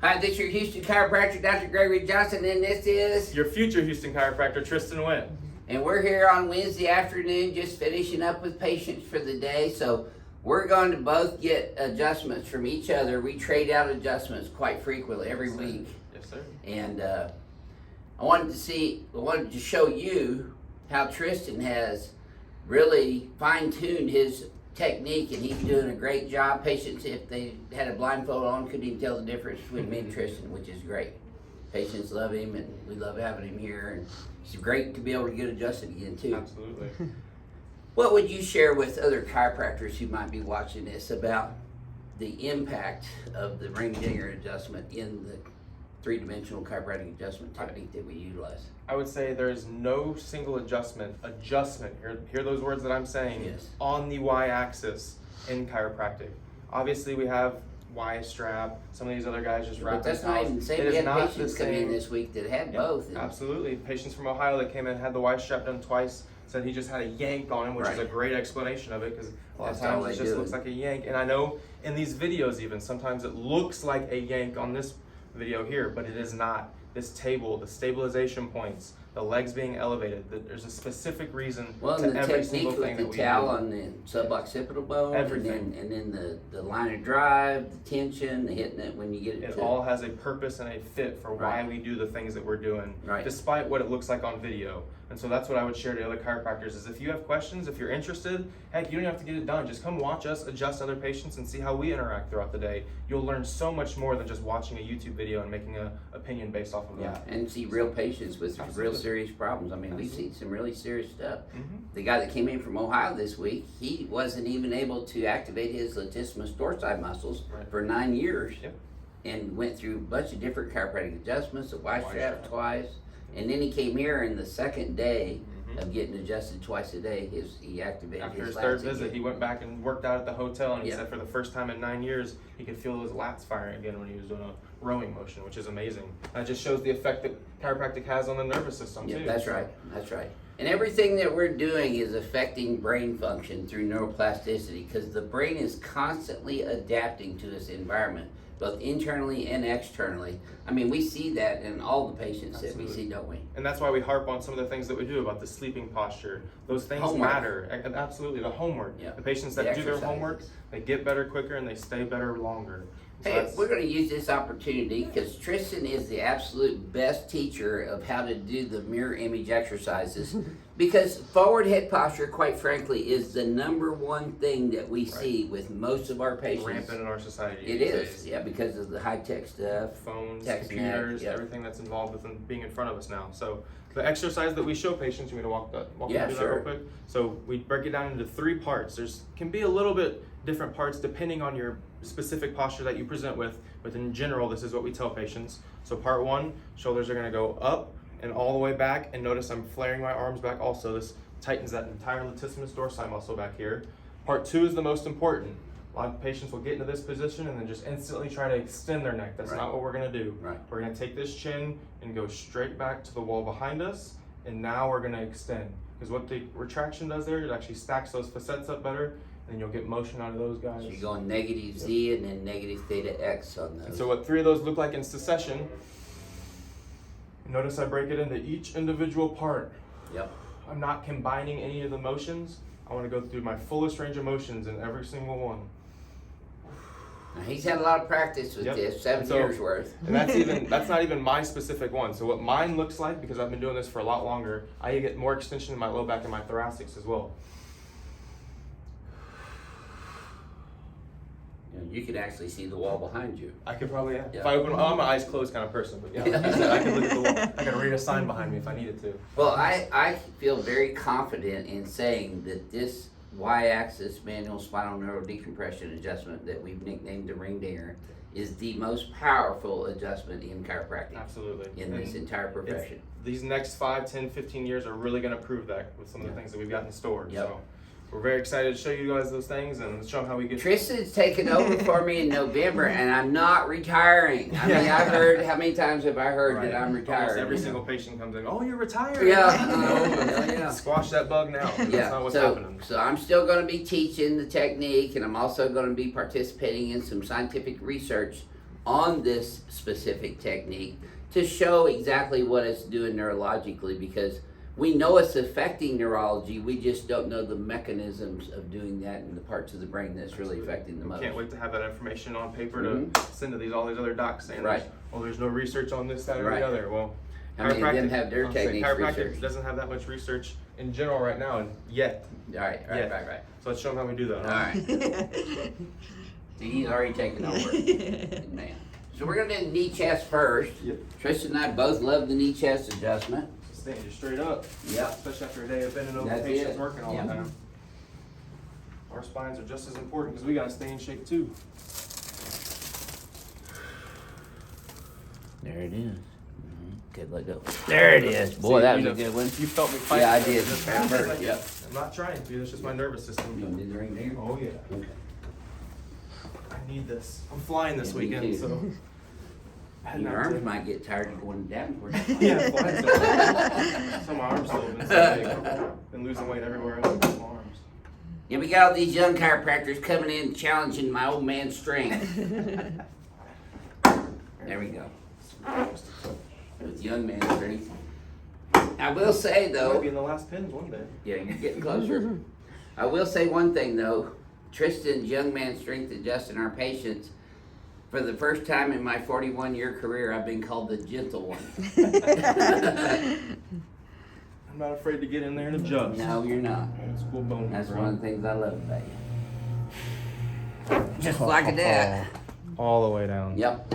Hi, this is your Houston chiropractor, Dr. Gregory Johnson, and this is... your future Houston chiropractor, Tristan Wynn. And we're here on Wednesday afternoon just finishing up with patients for the day. So we're going to both get adjustments from each other. We trade out adjustments quite frequently every week. Yes, sir. And I wanted to show you how Tristan has really fine-tuned his technique, and he's doing a great job. Patients, if they had a blindfold on, couldn't even tell the difference between me and Tristan, which is great. Patients love him, and we love having him here, and it's great to be able to get adjusted again too. Absolutely. What would you share with other chiropractors who might be watching this about the impact of the ring dinger adjustment in the three-dimensional chiropractic adjustment technique that we utilize? I would say there is no single adjustment, hear those words that I'm saying, Yes. on the Y-axis in chiropractic. Obviously we have Y strap, some of these other guys just wrap But that's not themselves. even the same. It We is had not patients the come in same. this week that had both. and- Absolutely. Patients from Ohio that came in had the Y strap done twice, said he just had a yank on him, which is a Right. great explanation of it, because a lot of That's all times it they just do. looks like a yank. And I know in these videos even, sometimes it looks like a yank on this video here, but it is not. This table, the stabilization points, the legs being elevated, there's a specific reason Well, to and the every single technique thing with that the we towel do. on the suboccipital bone, Everything. and then the line of drive, the tension, the hitting it when you get it It to... all has a purpose and a fit for why Right. we do the things that we're doing, Right. despite what it looks like on video. And so that's what I would share to other chiropractors is if you have questions, if you're interested, heck, you don't have to get it done. Just come watch us adjust other patients and see how we interact throughout the day. You'll learn so much more than just watching a YouTube video and making an opinion based off of Yeah, that. and see real patients with real Absolutely. serious problems. I mean, we've Absolutely. seen some really serious stuff. Mhm. The guy that came in from Ohio this week, he wasn't even able to activate his latissimus dorsi muscles Right. for 9 years. Yep. And went through a bunch of different chiropractic adjustments, a Y strap Y-strap. twice, and then he came here, and the second day Mhm. of getting adjusted twice a day, he activated After his his third lats visit, again. he went back and worked out at the hotel, and he Yeah. said for the first time in 9 years, he could feel his lats firing again when he was doing a rowing motion, which is amazing. That just shows the effect that chiropractic has on the nervous system Yeah, too. that's right. That's right. And everything that we're doing is affecting brain function through neuroplasticity, because the brain is constantly adapting to its environment, both internally and externally. I mean, we see that in all the patients that we Absolutely. see, don't we? And that's why we harp on some of the things that we do about the sleeping posture. Those things Homework. matter. Absolutely, the homework. Yeah. The patients The that do their exercises. homework, they get better quicker and they stay better longer. So Hey, that's- we're going to use this opportunity because Tristan is the absolute best teacher of how to do the mirror image exercises. Because forward head posture, quite frankly, is the number one thing that we see with most of our patients. rampant in our society. It these is, days. yeah, because of the high-tech stuff. Phones, Text net, computers, yeah. everything that's involved with them being in front of us now. So the exercise that we show patients, you want me to walk Yeah, through that sure. real quick? So we break it down into 3 parts. There's can be a little bit different parts depending on your specific posture that you present with, but in general, this is what we tell patients. So part 1, shoulders are gonna go up and all the way back, and notice I'm flaring my arms back also. This tightens that entire latissimus dorsi muscle back here. Part 2 is the most important. A lot of patients will get into this position and then just instantly try to extend their neck. That's Right. not what we're gonna do. Right. We're gonna take this chin and go straight back to the wall behind us, and now we're gonna extend. Because what the retraction does there, it actually stacks those facets up better, and you'll get motion out of those guys. So you're going negative Z and then negative theta X on those. And so what 3 of those look like in succession, notice I break it into each individual part. Yep. I'm not combining any of the motions. I want to go through my fullest range of motions in every single one. Now, he's had a lot of practice with Yep. this, 7 So- years worth. And that's not even my specific one. So what mine looks like, because I've been doing this for a lot longer, I get more extension in my low back and my thoracics as well. You can actually see the wall behind you. I could probably, Yeah. if I open, I'm an eyes closed kind of person, but yeah, like you said, I can look at the wall. I can read a sign behind me if I needed to. Well, I feel very confident in saying that this Y-axis manual spinal neural decompression adjustment that we've nicknamed the ring dinger is the most powerful adjustment in chiropractic Absolutely. in this And entire profession. these next 5, 10, 15 years are really going to prove that with some of the Yeah. things that we've got in store. Yep. So we're very excited to show you guys those things and show them how we get. Tristan's taken over for me in November, and I'm not retiring. I mean, I've heard, how many times have I heard that I'm retired? Almost every you know? single patient comes in, oh, you're retired. Yeah, No, yeah. Squash that bug now. That's not what's happening. So I'm still going to be teaching the technique, and I'm also going to be participating in some scientific research on this specific technique to show exactly what it's doing neurologically, because we know it's affecting neurology, we just don't know the mechanisms of doing that in the parts of the brain that's really affecting the most. Can't wait to have that information on paper to send to all these other docs saying, Right. well, there's no research on this, that, or Right. the other. Well, How many of them have their I'll say techniques chiropractic researched? doesn't have that much research in general right now, and yet. Right. So let's show them how we do that. All right. See, he's already taken over. Good man. So we're gonna do the knee chest first. Yep. Tristan and I both love the knee chest adjustment. Stand you straight up. Yep. Especially after a day of bending over That's patients it. working all Yep. the time. Our spines are just as important because we gotta stay in shape too. There it is. Okay, let go. There it is. Boy, See, that was you a know, good one. You felt me fight. Yeah, I did. Just At first, like, yep. I'm not trying to. That's just my nervous system. You want to do the ring there? Oh yeah. Okay. I need this. I'm flying this Yeah, me weekend, too. so. Your arms might get tired of going downward. Yeah, flying so. So my arms still have been so big. Been losing weight everywhere else with my arms. Yeah, we got all these young chiropractors coming in challenging my old man's strength. There we go. With young man's strength. I will say Might though, be in the last pins one day. yeah, you're getting closer. I will say one thing though, Tristan's young man strength adjusting our patients. For the first time in my 41-year career, I've been called the gentle one. I'm not afraid to get in there and adjust. No, you're not. Old school bone. That's one of the things I love about you. Just like that. All the way down. Yep.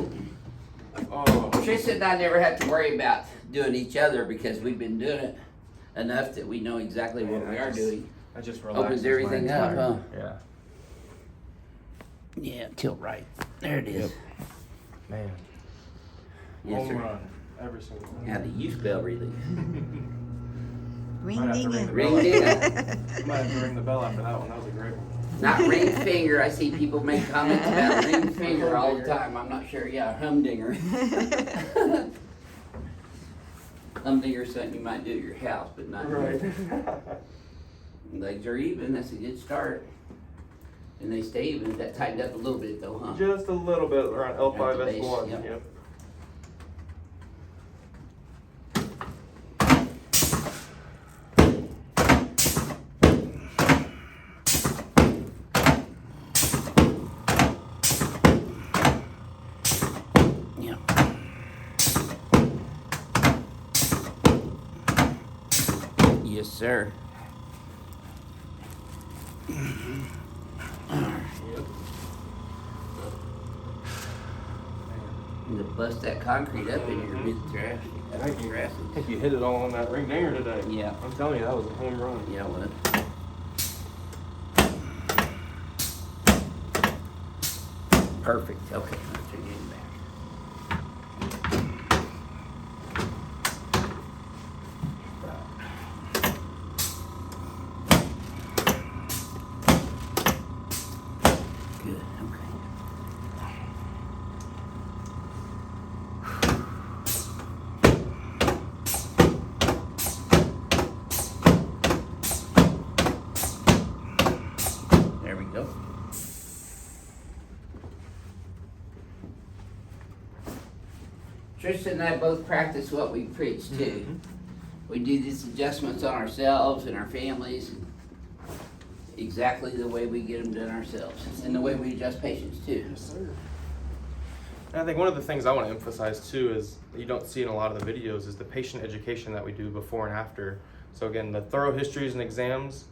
Oh. Tristan and I never have to worry about doing each other because we've been doing it enough that we know exactly what we are doing. I just relaxed. Opens everything up, huh? Yeah. Yeah, tilt right. There it is. Man. Yes, Home sir. run. Every single one. Now the use bell release. Ring Might have to ding ring it. the Ring bell. ding. I might have to ring the bell after that one. That was a great one. Not ring finger. I see people make comments about ring finger all the time. I'm not sure. Yeah, humdinger. Humdinger is something you might do at your house, but not Right. Legs are even. That's a good start. And they stay even. That tightened up a little bit though, huh? Just a little bit around L5, At the base, S1. yep. Yep. Yeah. Yes, sir. Yep. You to bust that concrete up in your mid-thrash. Thank you. I think you hit it all on that ring dinger today. Yeah. I'm telling you, that was a home run. Yeah, well. Perfect. Okay, let's turn it back. Good. Okay. There we go. Tristan and I both practice what we preach too. We do these adjustments on ourselves and our families exactly the way we get them done ourselves and the way we adjust patients too. Yes, sir. And I think one of the things I want to emphasize too is that you don't see in a lot of the videos is the patient education that we do before and after. So again, the thorough histories and exams,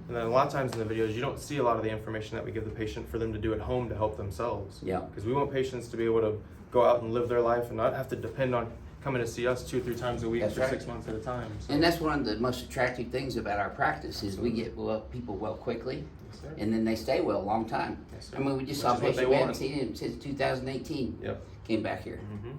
and then a lot of times in the videos you don't see a lot of the information that we give the patient for them to do at home to help themselves. Yeah. Because we want patients to be able to go out and live their life and not have to depend on coming to see us 2 or 3 times a week That's for right. 6 months at a time. So. And that's one of the most attractive things about our practice is we get people well quickly Yes, sir. and then they stay well a long time. Yes, sir. I mean, we just Which saw a is what patient, they we haven't want. seen him since 2018, Yep. came back here. Mm-hmm.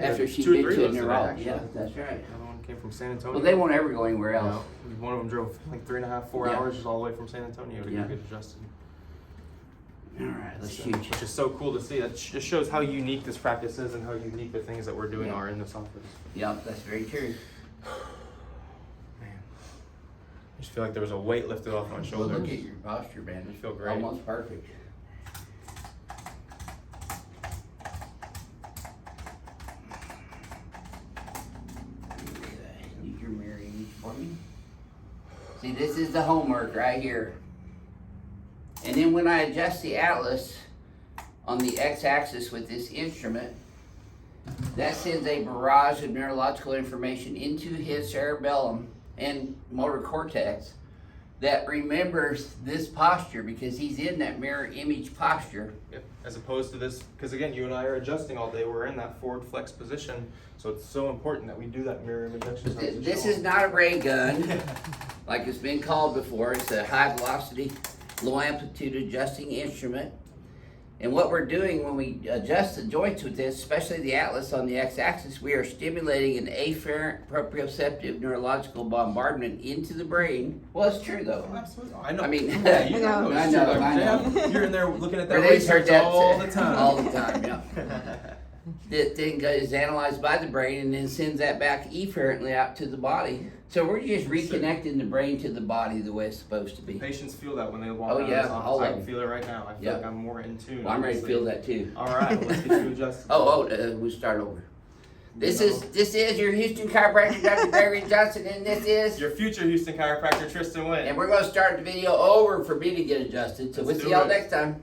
After she'd 2 or been 3 to a of us today, neurologist. actually. Yeah, that's right. Another one came from San Antonio. Well, they won't ever go anywhere else. No. One of them drove like 3.5, 4 Yeah. hours just all the way from San Antonio to Yeah. get adjusted. All right, let's So, shoot. which is so cool to see. That just shows how unique this practice is and how unique the things that we're doing Yeah. are in this office. Yep, that's very true. Man, I just feel like there was a weight lifted off my Well, shoulders. look at your posture, man. You feel great. Almost perfect. See, this is the homework right here. And then when I adjust the atlas on the x-axis with this instrument, that sends a barrage of neurological information into his cerebellum and motor cortex that remembers this posture because he's in that mirror image posture. Yep. As opposed to this, because again, you and I are adjusting all day. We're in that forward flex position, so it's so important that we do that mirror image exercise. This is not a ray gun, like it's been called before. It's a high velocity, low amplitude adjusting instrument. And what we're doing when we adjust the joints with this, especially the atlas on the x-axis, we are stimulating an afferent proprioceptive neurological bombardment into the brain. Well, it's true though. Oh, absolutely. I know. I mean, yeah, you know, I it's know, true. I know. Yeah, you're in there looking at that Renee's heard research that all the time. All the time, yeah. That thing is analyzed by the brain and then sends that back efferently out to the body. So we're just reconnecting the brain to the body the way it's supposed to be. Patients feel that when they walk Oh, out yeah, of this office. all I of can them. feel it right now. I feel Yeah. like I'm more in tune. Well, I'm ready to honestly. feel that too. All right, let's get you adjusted. We'll start over. This is your Houston chiropractor, Dr. Gregory Johnson, and this is, Your future Houston chiropractor, Tristan Wynn. and we're gonna start the video over for me to get adjusted. So Let's we'll see do y'all it. next time.